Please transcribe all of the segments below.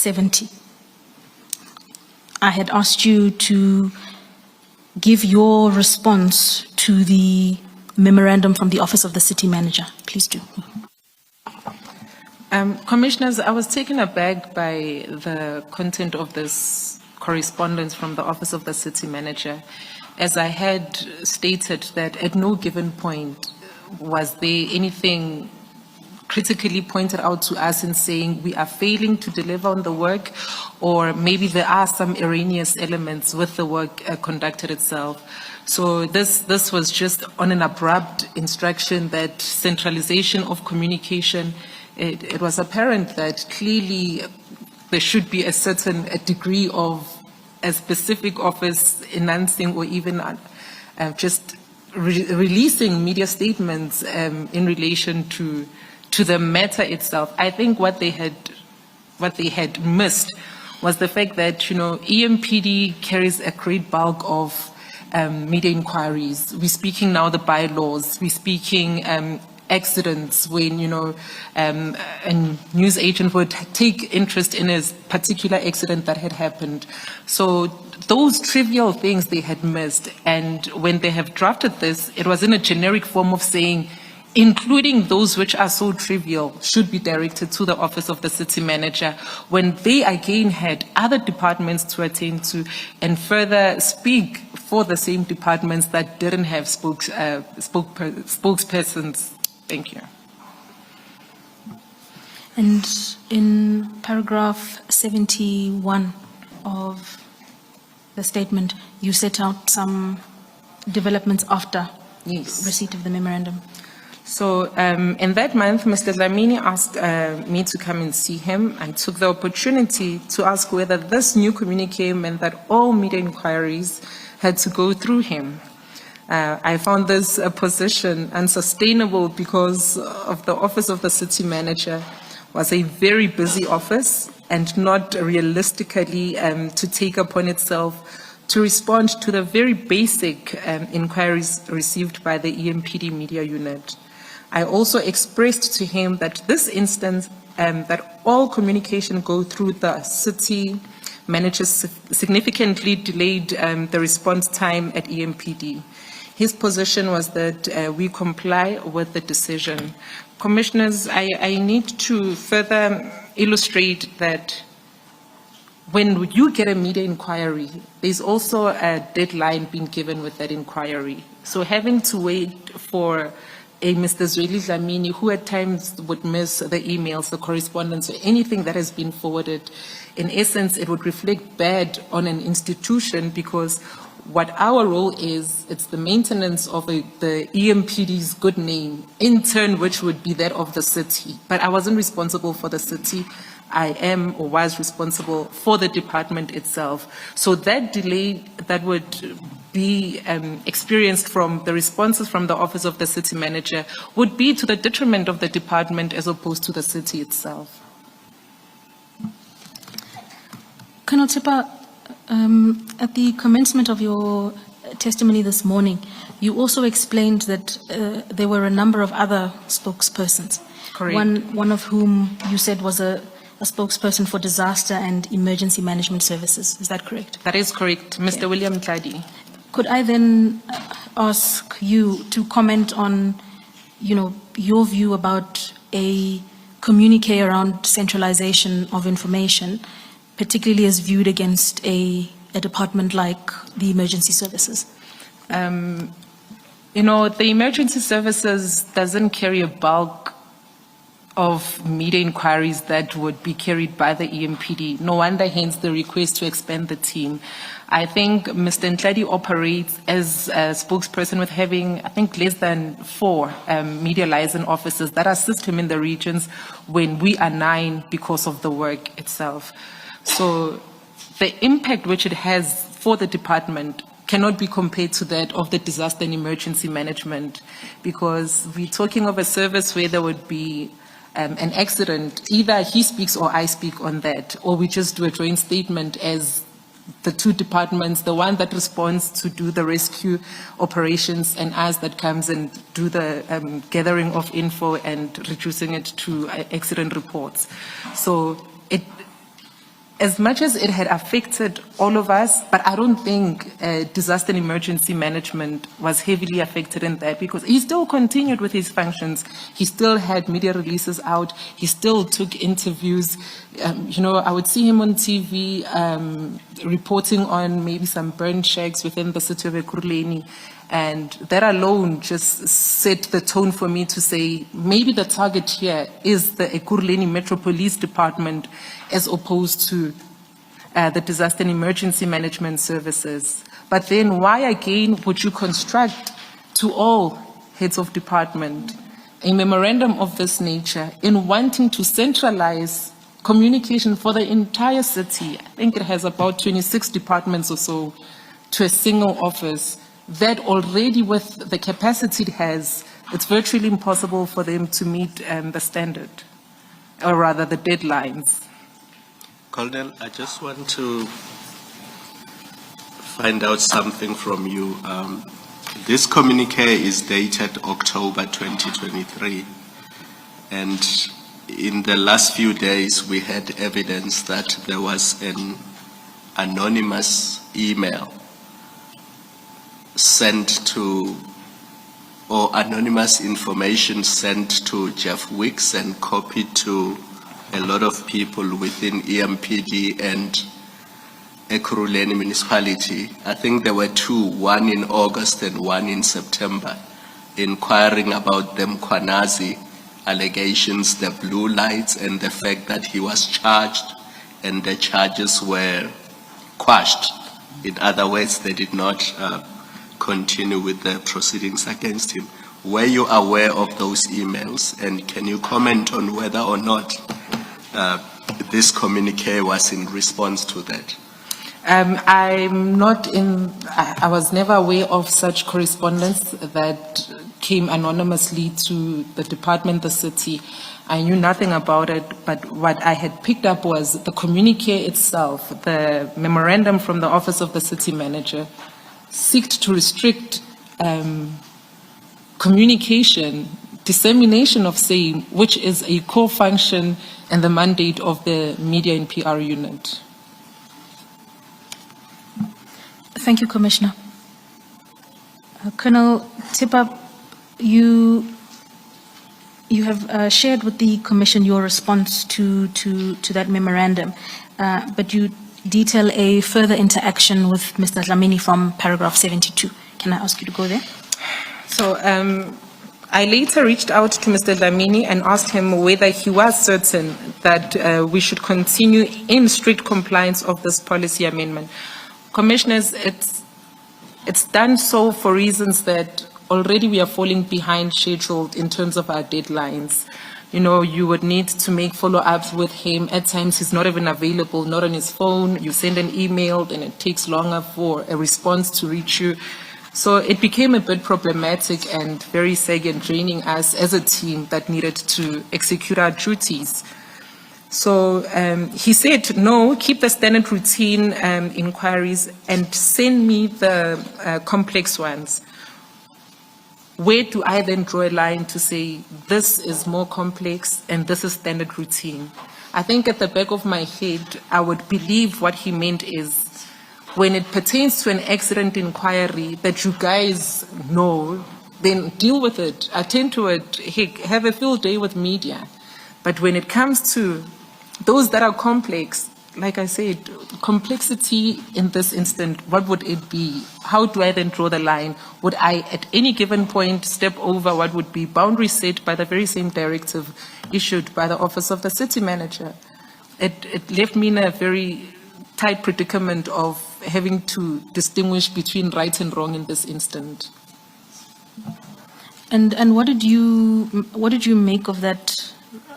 70, I had asked you to give your response to the memorandum from the Office of the City Manager. Please do. Commissioners, I was taken aback by the content of this correspondence from the Office of the City Manager, as I had stated that at no given point was there anything critically pointed out to us in saying we are failing to deliver on the work, or maybe there are some erroneous elements with the work conducted itself. So this was just on an abrupt instruction that centralization of communication. It was apparent that clearly there should be a certain degree of a specific office enhancing or even just releasing media statements in relation to the matter itself. I think what they had missed was the fact that, EMPD carries a great bulk of media inquiries. We're speaking now the bylaws. We're speaking accidents when, a news agent would take interest in a particular accident that had happened. So those trivial things they had missed. And when they have drafted this, it was in a generic form of saying, including those which are so trivial, should be directed to the Office of the City Manager, when they again had other departments to attend to and further speak for the same departments that didn't have spokespersons. Thank you. And in paragraph 71 of the statement, you set out some developments after receipt of the memorandum. So in that month, Mr. Dlamini asked me to come and see him. I took the opportunity to ask whether this new communique meant that all media inquiries had to go through him. I found this position unsustainable because of the Office of the City Manager was a very busy office and not realistically to take upon itself to respond to the very basic inquiries received by the EMPD Media Unit. I also expressed to him that this instance, that all communication go through the city manager significantly delayed the response time at EMPD. His position was that we comply with the decision. Commissioners, I need to further illustrate that when you get a media inquiry, there's also a deadline being given with that inquiry. So having to wait for a Mr. Zweli Dlamini, who at times would miss the emails, the correspondence, or anything that has been forwarded, in essence, it would reflect bad on an institution, because what our role is, it's the maintenance of the EMPD's good name, in turn, which would be that of the city. But I wasn't responsible for the city. I am or was responsible for the department itself. So that delay that would be experienced from the responses from the Office of the City Manager would be to the detriment of the department as opposed to the city itself. Colonel Tipper, at the commencement of your testimony this morning, you also explained that there were a number of other spokespersons. Correct. One of whom you said was a spokesperson for disaster and emergency management services. Is that correct? That is correct, Mr. William Tladi. Could I then ask you to comment on, your view about a communique around centralization of information, particularly as viewed against a department like the emergency services? The emergency services doesn't carry a bulk of media inquiries that would be carried by the EMPD. No wonder, hence, the request to expand the team. I think Mr. Ntladi operates as a spokesperson with having, I think, less than 4 media liaison officers that assist him in the regions when we are 9 because of the work itself. So the impact which it has for the department cannot be compared to that of the disaster and emergency management, because we're talking of a service where there would be an accident. Either he speaks or I speak on that, or we just do a joint statement as the 2 departments, the one that responds to do the rescue operations and us that comes and do the gathering of info and reducing it to accident reports. So as much as it had affected all of us, but I don't think disaster and emergency management was heavily affected in that, because he still continued with his functions. He still had media releases out. He still took interviews. I would see him on TV reporting on maybe some burn shacks within the city of Ekurhuleni. And that alone just set the tone for me to say, maybe the target here is the Ekurhuleni Metro Police Department as opposed to the Disaster and Emergency Management Services. But then why again would you construct to all heads of department a memorandum of this nature in wanting to centralize communication for the entire city? I think it has about 26 departments or so to a single office. That already with the capacity it has, it's virtually impossible for them to meet the standard, or rather the deadlines. Colonel, I just want to find out something from you. This communique is dated October 2023, and in the last few days we had evidence that there was an anonymous email sent to, or anonymous information sent to Jeff Wicks and copied to a lot of people within EMPD and Ekurhuleni municipality. I think there were two, one in August and one in September, inquiring about the Mkhwanazi allegations, the blue lights, and the fact that he was charged and the charges were quashed. In other words, they did not continue with the proceedings against him. Were you aware of those emails, and can you comment on whether or not this communique was in response to that? I was never aware of such correspondence that came anonymously to the department, the city. I knew nothing about it, but what I had picked up was the communique itself, the memorandum from the office of the city manager, sought to restrict communication, dissemination of same, which is a core function and the mandate of the media and PR unit. Thank you, Commissioner. Colonel Tipa, you have shared with the Commission your response to that memorandum, but you detail a further interaction with Mr. Dlamini from paragraph 72. Can I ask you to go there? So I later reached out to Mr. Dlamini and asked him whether he was certain that we should continue in strict compliance of this policy amendment. Commissioners, it's done so for reasons that already we are falling behind scheduled in terms of our deadlines. You would need to make follow-ups with him. At times he's not even available, not on his phone. You send an email and it takes longer for a response to reach you. So it became a bit problematic and very sad and draining us as a team that needed to execute our duties. So he said, no, keep the standard routine inquiries and send me the complex ones. Where do I then draw a line to say this is more complex and this is standard routine? I think at the back of my head, I would believe what he meant is when it pertains to an accident inquiry that you guys know, then deal with it, attend to it, have a field day with media. But when it comes to those that are complex, like I said, complexity in this instant, what would it be? How do I then draw the line? Would I at any given point step over what would be boundaries set by the very same directive issued by the office of the city manager? It left me in a very tight predicament of having to distinguish between right and wrong in this instant. And what did you make of that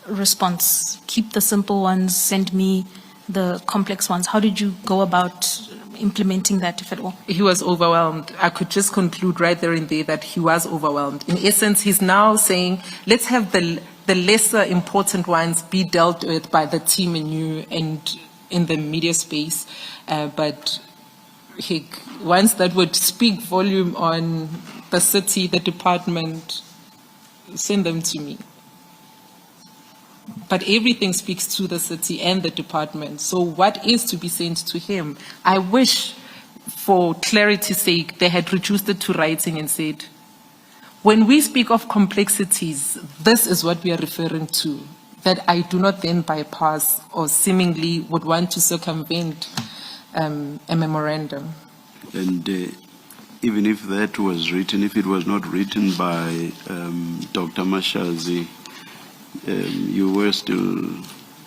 response? Keep the simple ones, send me the complex ones. How did you go about implementing that, if at all? He was overwhelmed. I could just conclude right there and there that he was overwhelmed. In essence, he's now saying, let's have the lesser important ones be dealt with by the team and you and in the media space. But ones that would speak volume on the city, the department, send them to me. but everything speaks to the city and the department. So what is to be sent to him? I wish, for clarity's sake, they had reduced it to writing and said, when we speak of complexities, this is what we are referring to, that I do not then bypass or seemingly would want to circumvent a memorandum. And even if that was written, if it was not written by Dr. Mashazi, you were still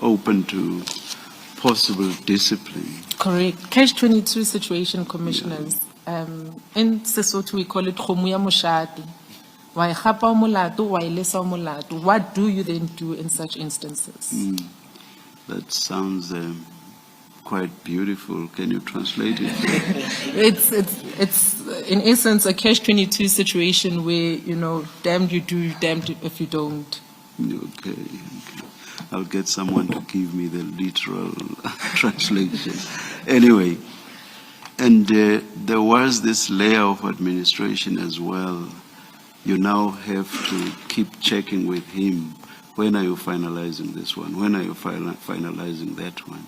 open to possible discipline. Correct. Catch-22 situation, commissioners. In Sesotho, we call it kgomo ya moshate. Wa e gapa o molato, wa e lesa o molato. What do you then do in such instances? That sounds quite beautiful. Can you translate it? It's in essence a catch-22 situation where, you know, damned you do, damned if you don't. Okay. I'll get someone to give me the literal translation. Anyway, and there was this layer of administration as well. You now have to keep checking with him. When are you finalizing this one? When are you finalizing that one?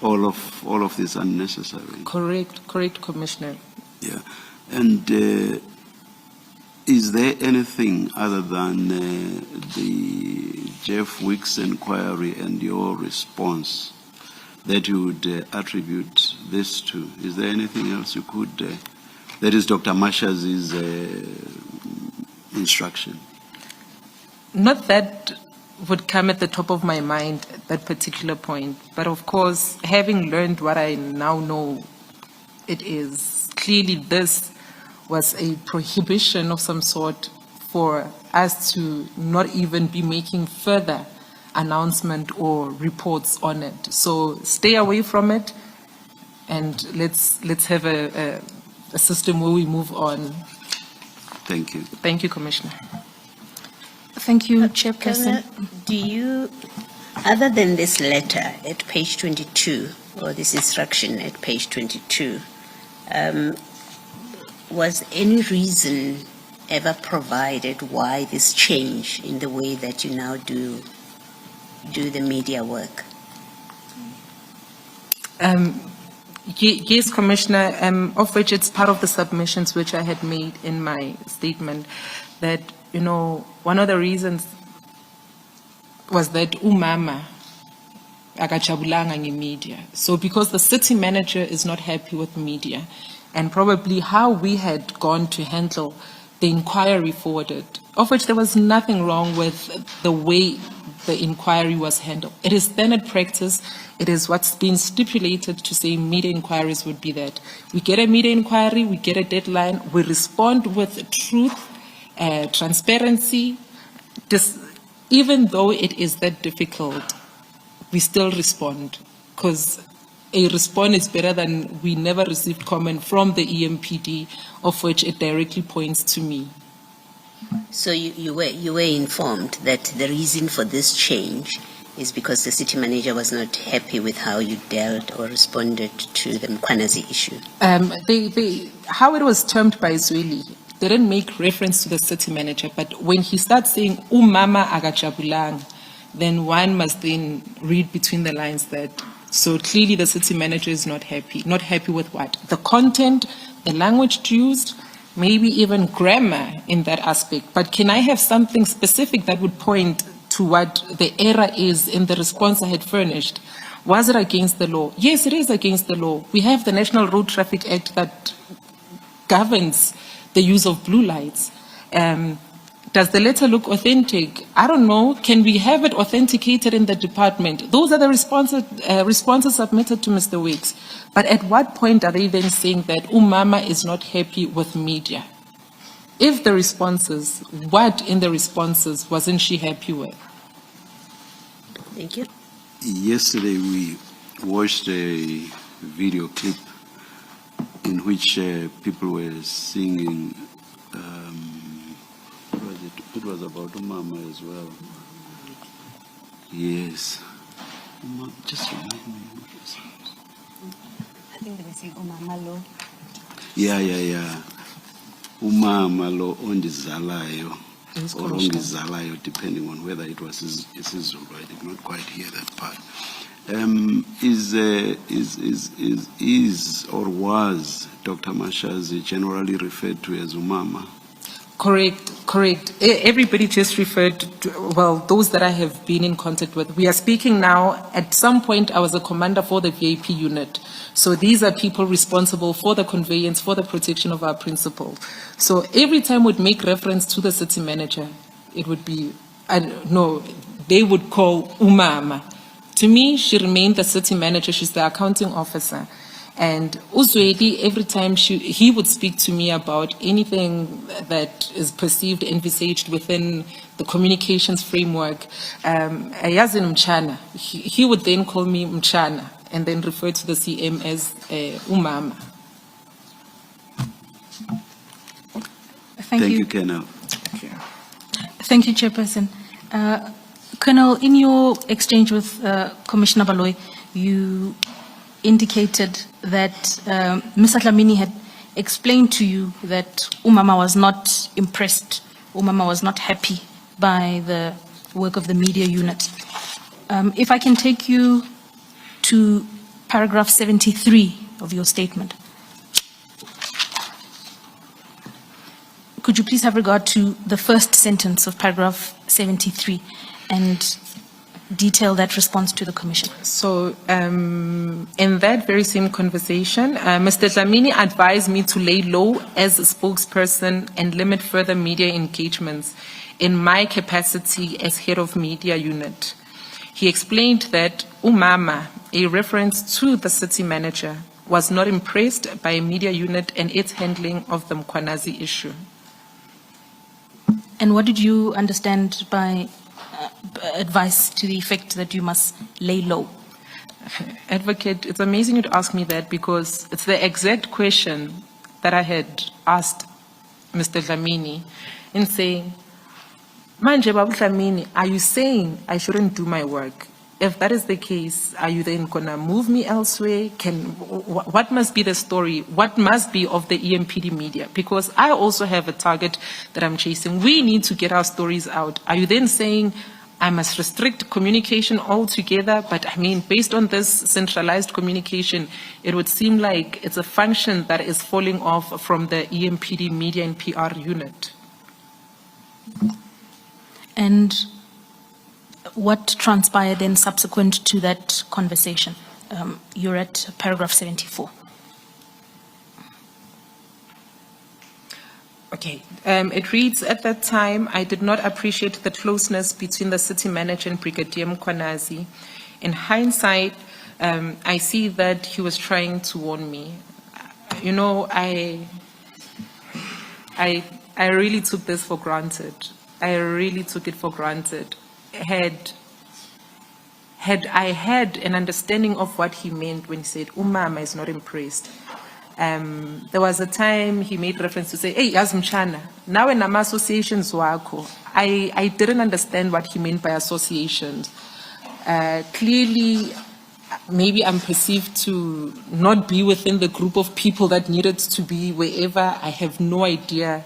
All of this unnecessary. Correct, Commissioner. Yeah. And is there anything other than the Jeff Weeks inquiry and your response that you would attribute this to? Is there anything else you could, that is Dr. Mashazi's instruction? Not that would come at the top of my mind at that particular point. But of course, having learned what I now know, it is clearly this was a prohibition of some sort for us to not even be making further announcement or reports on it. So stay away from it, and let's have a system where we move on. Thank you. Thank you, Commissioner. Thank you, Chairperson. Do you, other than this letter at page 22, or this instruction at page 22, was any reason ever provided why this change in the way that you now do the media work? Yes, Commissioner, of which it's part of the submissions which I had made in my statement, that, you know, one of the reasons was that umama akajabulanga nge-media. So because the city manager is not happy with media, and probably how we had gone to handle the inquiry forwarded, of which there was nothing wrong with the way the inquiry was handled. It is standard practice. It is what's been stipulated to say media inquiries would be that. We get a media inquiry, we get a deadline, we respond with truth, transparency. Even though it is that difficult, we still respond, because a response is better than we never received comment from the EMPD, of which it directly points to me. So you were informed that the reason for this change is because the city manager was not happy with how you dealt or responded to the Mkwanazi issue? How it was termed by Zweli, they didn't make reference to the city manager, but when he starts saying umama agajabulang, then one must then read between the lines that, so clearly the city manager is not happy. Not happy with what? The content, the language used, maybe even grammar in that aspect. But can I have something specific that would point to what the error is in the response I had furnished? Was it against the law? Yes, it is against the law. We have the National Road Traffic Act that governs the use of blue lights. Does the letter look authentic? I don't know. Can we have it authenticated in the department? Those are the responses submitted to Mr. Weeks. But at what point are they then saying that umama is not happy with media? If the responses, what in the responses wasn't she happy with? Thank you. Yesterday we watched a video clip in which people were singing. It was about umama as well. Yes. Just remind me what was it? I think they were saying umama lo. Yeah. Umama lo ondizalayo. Yes, or Commissioner. Ongizalayo, depending on whether it was isiZulu. I did not quite hear that part. Is or was Dr. Mashazi generally referred to as Umama? Correct. Everybody just referred to, well, those that I have been in contact with. We are speaking now, at some point I was a commander for the VIP unit. So these are people responsible for the conveyance, for the protection of our principal. So every time we'd make reference to the city manager, it would be, they would call Umama. To me, she remained the city manager, she's the accounting officer. And Uzwedi, every time he would speak to me about anything that is perceived, envisaged within the communications framework, Yazin Mchana, he would then call me Mchana and then refer to the CM as Umama. Thank you. Colonel. Thank you, Chairperson. Colonel, in your exchange with Commissioner Baloyi, you indicated that Mr. Dlamini had explained to you that Umama was not impressed, Umama was not happy by the work of the media unit. If I can take you to paragraph 73 of your statement. Could you please have regard to the first sentence of paragraph 73 and detail that response to the Commission? So, in that very same conversation, Mr. Dlamini advised me to lay low as a spokesperson and limit further media engagements in my capacity as head of media unit. He explained that Umama, a reference to the city manager, was not impressed by a media unit and its handling of the Mkhwanazi issue. And what did you understand by advice to the effect that you must lay low? Advocate, it's amazing you to ask me that because it's the exact question that I had asked Mr. Dlamini in saying, Manje Babu Dlamini, are you saying I shouldn't do my work? If that is the case, are you then going to move me elsewhere? What must be the story? What must be of the EMPD media? Because I also have a target that I'm chasing. We need to get our stories out. Are you then saying I must restrict communication altogether? But I mean, based on this centralized communication, it would seem like it's a function that is falling off from the EMPD media and PR unit. And what transpired then subsequent to that conversation? You're at paragraph 74. Okay. It reads, at that time, I did not appreciate the closeness between the city manager and Brigadier Mkhwanazi. In hindsight, I see that he was trying to warn me. You know, I really took this for granted. I really took it for granted. Had I had an understanding of what he meant when he said, Umama is not impressed. There was a time he made reference to say, hey, Yazmchana, now in Nama associations wako. I didn't understand what he meant by associations. Clearly, maybe I'm perceived to not be within the group of people that needed to be wherever. I have no idea.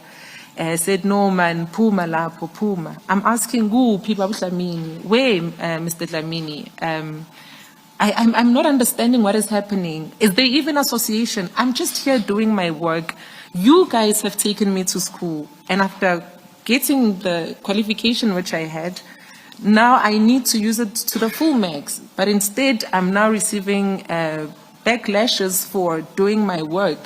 Said, no man, Puma lapo, Puma. I'm asking who, people Dlamini, where, Mr. Dlamini? I'm not understanding what is happening. Is there even association? I'm just here doing my work. You guys have taken me to school, and after getting the qualification which I had, now I need to use it to the full max. But instead, I'm now receiving backlashes for doing my work.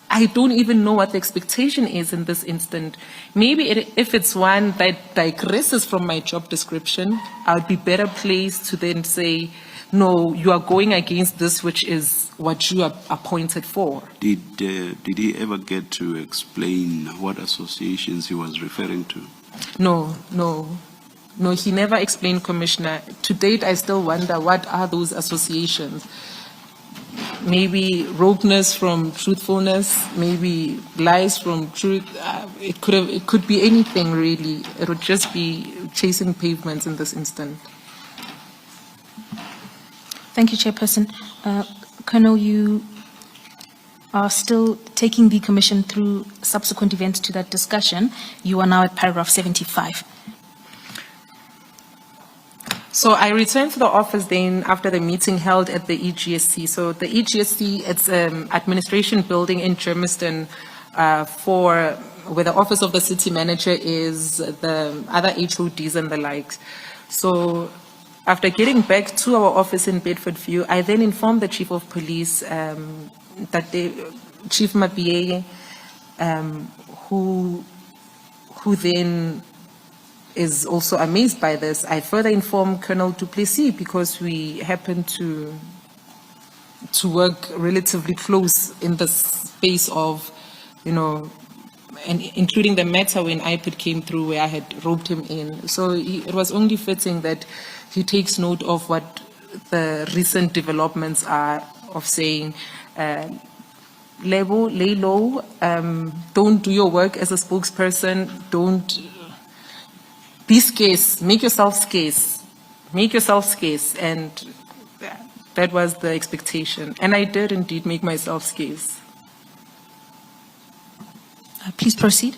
I don't even know what the expectation is in this instant. Maybe if it's one that digresses from my job description, I'll be better placed to then say, no, you are going against this, which is what you are appointed for. Did he ever get to explain what associations he was referring to? No, he never explained, Commissioner. To date, I still wonder what are those associations. Maybe rogueness from truthfulness, maybe lies from truth. It could be anything really. It would just be chasing pavements in this instant. Thank you, Chairperson. Colonel, you are still taking the Commission through subsequent events to that discussion. You are now at paragraph 75. So I returned to the office then after the meeting held at the EGSC. So the EGSC, it's administration building in Germiston where the office of the city manager is, the other HODs and the likes. So after getting back to our office in Bedfordview, I then informed the chief of police, Chief Mabieye, who then is also amazed by this. I further informed Colonel Duplessis because we happen to work relatively close in the space of, and including the matter when IPID came through where I had roped him in. So it was only fitting that he takes note of what the recent developments are of saying, lay low, don't do your work as a spokesperson, don't be scarce, make yourself scarce, and that was the expectation. And I did indeed make myself scarce. Please proceed.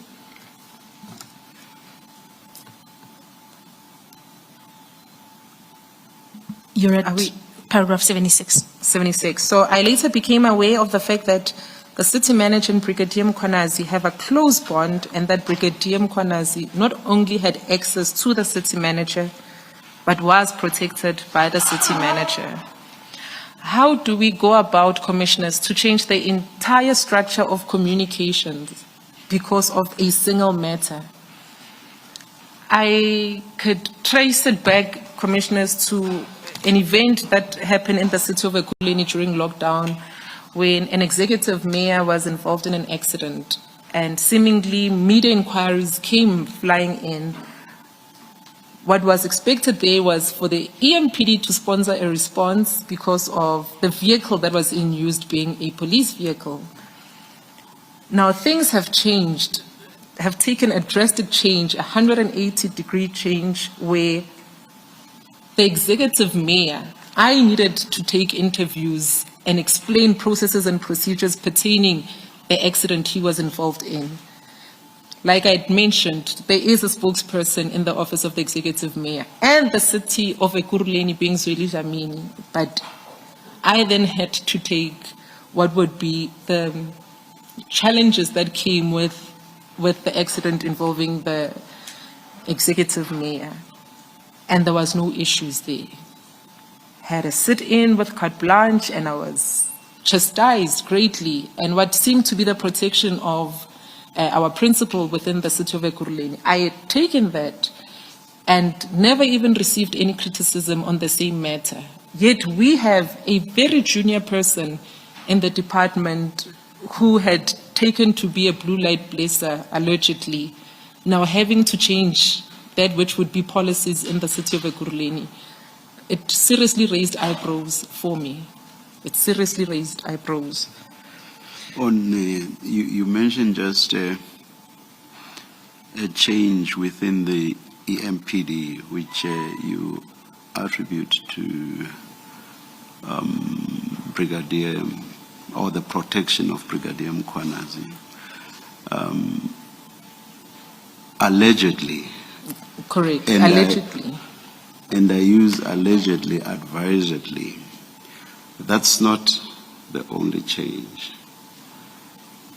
You're at paragraph 76. 76. So I later became aware of the fact that the city manager and Brigadier Mkhwanazi have a close bond, and that Brigadier Mkhwanazi not only had access to the city manager, but was protected by the city manager. How do we go about, commissioners, to change the entire structure of communications because of a single matter? I could trace it back, commissioners, to an event that happened in the city of Ekurhuleni during lockdown, when an executive mayor was involved in an accident, and seemingly media inquiries came flying in. What was expected there was for the EMPD to sponsor a response because of the vehicle that was in use being a police vehicle. Now things have changed, have taken a drastic change, a 180-degree change, where the executive mayor, I needed to take interviews and explain processes and procedures pertaining the accident he was involved in. Like I had mentioned, there is a spokesperson in the office of the executive mayor and the city of Ekurhuleni being Zweli Dlamini, but I then had to take what would be the challenges that came with the accident involving the executive mayor, and there was no issues there. Had a sit-in with carte blanche, and I was chastised greatly, and what seemed to be the protection of our principal within the city of Ekurhuleni. I had taken that and never even received any criticism on the same matter. Yet we have a very junior person in the department who had taken to be a blue light blazer, allegedly, now having to change that which would be policies in the city of Ekurhuleni. It seriously raised eyebrows for me. It seriously raised eyebrows. You mentioned just a change within the EMPD, which you attribute to Brigadier, or the protection of Brigadier Mkhwanazi. Allegedly. Correct, allegedly. And I use allegedly advisedly. That's not the only change.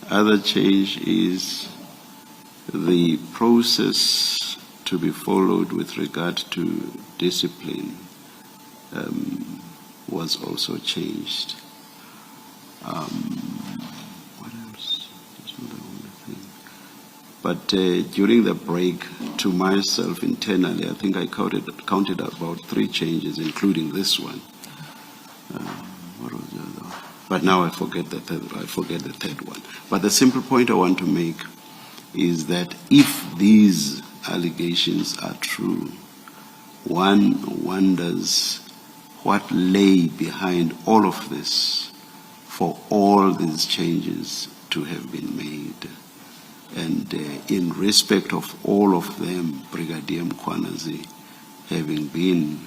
Other change is the process to be followed with regard to discipline was also changed. What else? That's not the only thing. But during the break, to myself internally, I think I counted about 3 changes, including this one. What was the other one? But now I forget the third one. But the simple point I want to make is that if these allegations are true, one wonders what lay behind all of this for all these changes to have been made. And in respect of all of them, Brigadier Mkhwanazi having been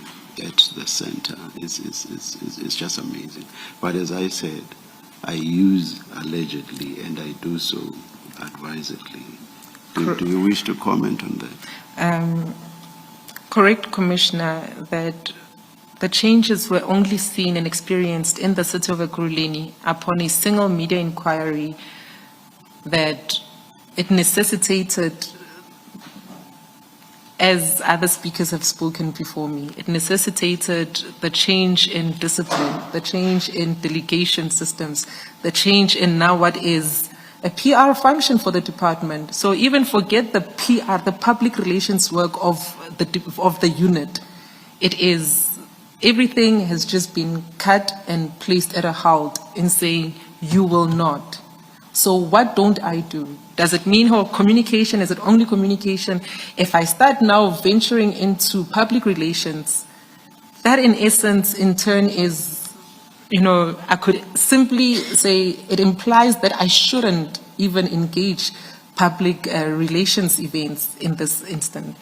at the center, it's just amazing. But as I said, I use allegedly, and I do so advisedly. Do you wish to comment on that? Correct, Commissioner, that the changes were only seen and experienced in the city of Ekurhuleni upon a single media inquiry, that it necessitated, as other speakers have spoken before me, it necessitated the change in discipline, the change in delegation systems, the change in now what is a PR function for the department. So even forget the PR, the public relations work of the unit. It is, everything has just been cut and placed at a halt in saying, you will not. So what don't I do? Does it mean communication? Is it only communication? If I start now venturing into public relations, that in essence, in turn is, I could simply say it implies that I shouldn't even engage public relations events in this instance.